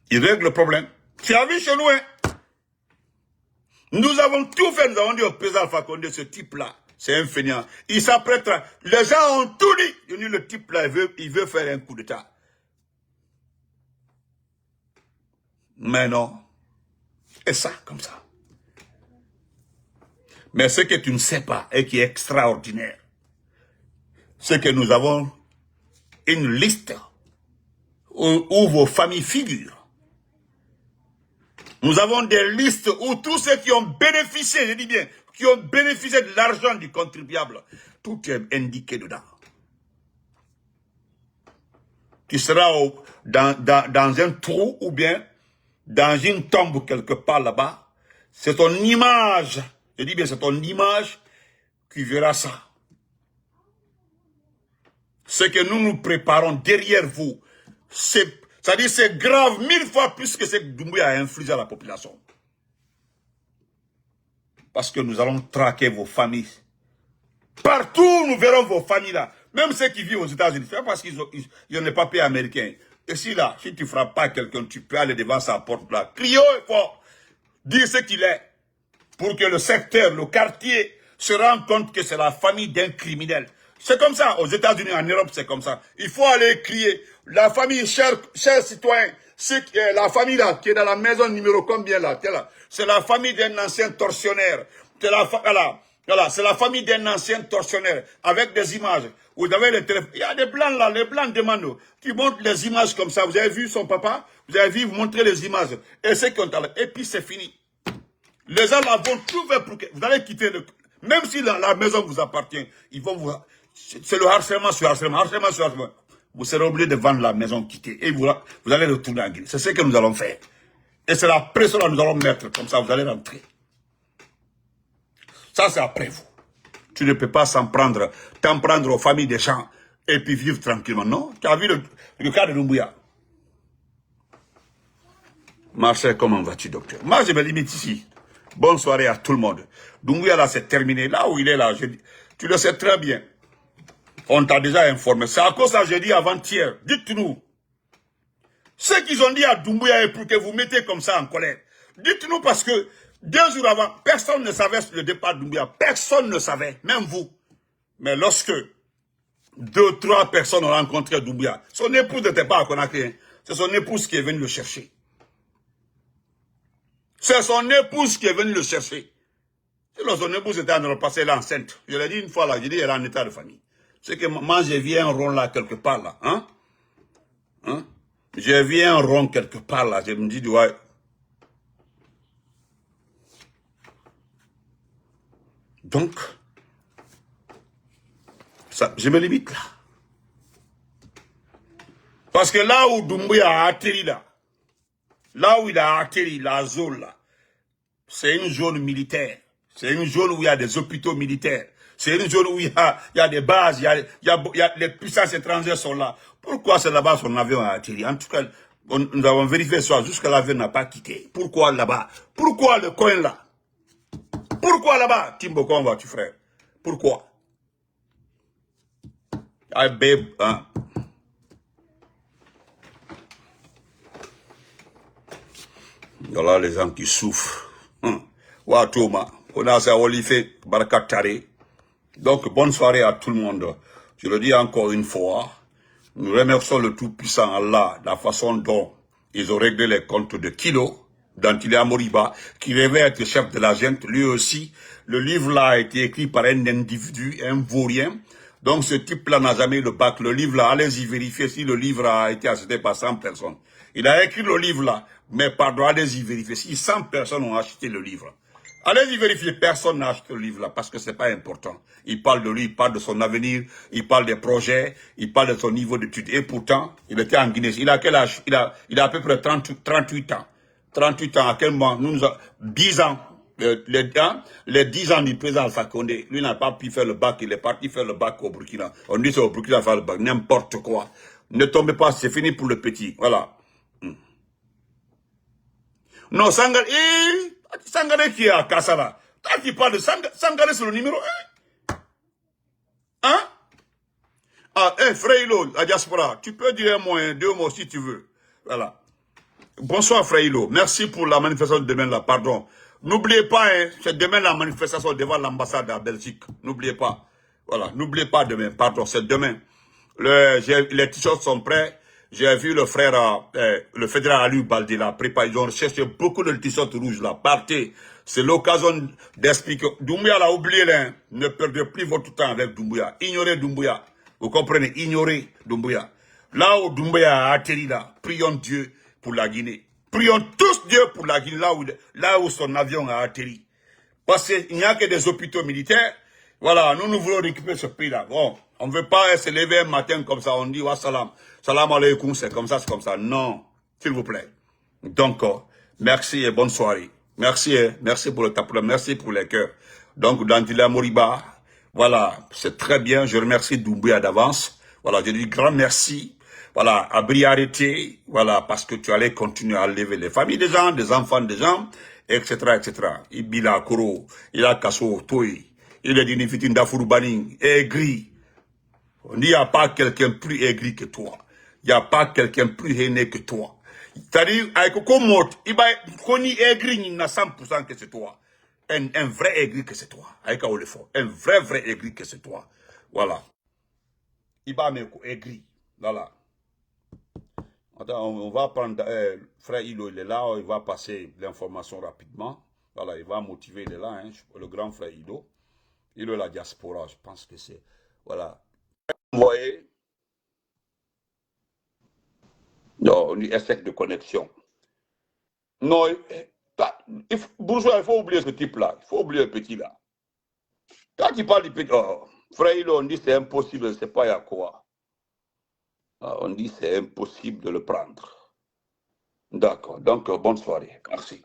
Il règle le problème. Tu as vu chez nous, hein? Nous avons tout fait, nous avons dit au président Alpha Condé, ce type-là, c'est un fainéant. Il s'apprête, les gens ont tout dit. Le type-là, il veut faire un coup d'État. Mais non. Et ça, comme ça. Mais ce que tu ne sais pas et qui est extraordinaire, c'est que nous avons une liste où vos familles figurent. Nous avons des listes où tous ceux qui ont bénéficié, je dis bien, qui ont bénéficié de l'argent du contribuable, tout est indiqué dedans. Tu seras dans un trou ou bien dans une tombe quelque part là-bas. C'est ton image, je dis bien, c'est ton image qui verra ça. Ce que nous préparons derrière vous, c'est-à-dire c'est grave 1000 fois plus que ce que Doumbouya a infligé à la population. Parce que nous allons traquer vos familles. Partout, nous verrons vos familles là. Même ceux qui vivent aux États-Unis, c'est parce qu'ils n'ont pas papier américain. Et si là, si tu ne frappes pas quelqu'un, tu peux aller devant sa porte là, crier fort, dire ce qu'il est, pour que le secteur, le quartier, se rende compte que c'est la famille d'un criminel. C'est comme ça, aux États-Unis, en Europe, c'est comme ça. Il faut aller crier, la famille, chers citoyens, la famille là, qui est dans la maison numéro combien là, c'est la famille d'un ancien tortionnaire. C'est la famille d'un ancien tortionnaire, avec des images. Vous avez les téléphones. Il y a des blancs là, les blancs demandent. Tu montres les images comme ça. Vous avez vu son papa? Vous avez vu, vous montrez les images. Et c'est qu'on et puis c'est fini. Les gens là vont tout faire pour que vous allez quitter même si la maison vous appartient, ils vont vous, c'est le harcèlement sur harcèlement. Vous serez obligé de vendre la maison, quitter. Et vous allez retourner en Guinée. C'est ce que nous allons faire. Et c'est la pression que nous allons mettre. Comme ça, vous allez rentrer. Ça, c'est après vous. Tu ne peux pas t'en prendre aux familles des gens et puis vivre tranquillement. Non, tu as vu le cas de Doumbouya. Marcel, comment vas-tu, docteur? Moi, je me limite ici. Bonne soirée à tout le monde. Doumbouya, là, c'est terminé. Là où il est, là, tu le sais très bien. On t'a déjà informé. C'est à cause de ça que j'ai dit avant-hier. Dites-nous. Ce qu'ils ont dit à Doumbouya est pour que vous mettez comme ça en colère. Dites-nous parce que 2 jours avant, personne ne savait le départ de Doumbouya. Personne ne savait, même vous. Mais lorsque 2, 3 personnes ont rencontré Doumbouya, son épouse n'était pas à Conakry. Hein. C'est son épouse qui est venue le chercher. C'est son épouse qui est venue le chercher. Sinon, son épouse était en train de passer l'enceinte. Je l'ai dit une fois là, j'ai dit elle est en état de famille. C'est que moi, j'ai vu un rond là, quelque part là. Hein? J'ai vu un rond quelque part là. Je me dis, ouais. Donc, ça, je me limite là. Parce que là où Doumbouya a atterri là où il a atterri, la zone là, c'est une zone militaire. C'est une zone où il y a des hôpitaux militaires. C'est une zone où il y a des bases, les puissances étrangères sont là. Pourquoi c'est là-bas son avion a atterri? En tout cas, nous avons vérifié ça, jusqu'à l'avion n'a pas quitté. Pourquoi là-bas? Pourquoi le coin là? Pourquoi là-bas? Timbo, comment vas-tu, frère? Pourquoi? Ah, babe, hein? Voilà les gens qui souffrent. Wa Thomas, on a ça Olifé, Barakatari. Donc, bonne soirée à tout le monde. Je le dis encore une fois. Nous remercions le Tout-Puissant Allah, la façon dont ils ont réglé les comptes de Kilo. Dantilé Moriba, qui rêvait être chef de la junte, lui aussi. Le livre-là a été écrit par un individu, un vaurien. Donc ce type-là n'a jamais eu le bac. Le livre-là, allez-y vérifier si le livre a été acheté par 100 personnes. Il a écrit le livre-là, mais pardon, allez-y vérifier si 100 personnes ont acheté le livre. Allez-y vérifier, personne n'a acheté le livre-là parce que c'est pas important. Il parle de lui, il parle de son avenir, il parle des projets, il parle de son niveau d'études. Et pourtant, il était en Guinée. Il a quel âge? Il a à peu près 38 ans. 38 ans, à quel moment? 10 ans. Les 10 ans du président Alpha Condé, lui n'a pas pu faire le bac, il est parti faire le bac au Burkina. On dit c'est au Burkina faire le bac, n'importe quoi. Ne tombez pas, c'est fini pour le petit. Voilà. Non, Sangaré, Sangaré qui est à Kassala. Toi qui parles de Sangaré, c'est le numéro 1. Hein? Ah, Freylo, la diaspora, tu peux dire un mot, deux mots si tu veux. Voilà. Bonsoir Freylo, merci pour la manifestation de demain là, pardon. N'oubliez pas, hein, c'est demain la manifestation devant l'ambassade à Belgique. N'oubliez pas. Voilà, n'oubliez pas demain, pardon, c'est demain. Les t-shirts sont prêts. J'ai vu le frère, le fédéral Aliou Baldé là, préparé. Ils ont cherché beaucoup de t-shirts rouges là. Partez. C'est l'occasion d'expliquer. Doumbouya l'a oublié là. Hein. Ne perdez plus votre temps avec Doumbouya. Ignorez Doumbouya. Vous comprenez? Ignorez Doumbouya. Là où Doumbouya a atterri là, prions Dieu pour la Guinée. Prions tous Dieu pour la Guinée, là où son avion a atterri. Parce qu'il n'y a que des hôpitaux militaires. Voilà, nous voulons récupérer ce pays-là. Bon, on ne veut pas se lever un matin comme ça, on dit wa salam. Salam alaikum, c'est comme ça, c'est comme ça. Non, s'il vous plaît. Donc, merci et bonne soirée. Merci, merci pour le tapoula, merci pour les cœurs. Donc, Dantila Moriba, voilà, c'est très bien. Je remercie Doumbouya d'avance. Voilà, je dis grand merci. Voilà, à Briarité, voilà, parce que tu allais continuer à lever les familles des gens, des enfants des gens, etc., etc. Il a Koro, il a Kasso, Toy, il est d'une fitine d'Afourbani, aigri. Il n'y a pas quelqu'un plus aigri que toi. Il n'y a pas quelqu'un plus haineux que toi. C'est-à-dire, avec Komot, il va connaître aigri, il n'a 100% que c'est toi. Un vrai aigri que c'est toi. Avec Aolefo. Un vrai aigri que c'est toi. Voilà. Il va me aigri. Voilà. Attends, on va prendre, frère Ilo, il est là, il va passer l'information rapidement. Voilà, il va motiver, il est là, hein, le grand frère Ilo. Ilo est la diaspora, je pense que c'est, voilà. Vous voyez? Non, on dit échec de connexion. Non, bourgeois, il faut oublier ce type-là, il faut oublier le petit-là. Quand il parle du petit, oh, frère Ilo, on dit c'est impossible, je ne sais pas il y a quoi. On dit c'est impossible de le prendre. D'accord. Donc, bonne soirée. Merci.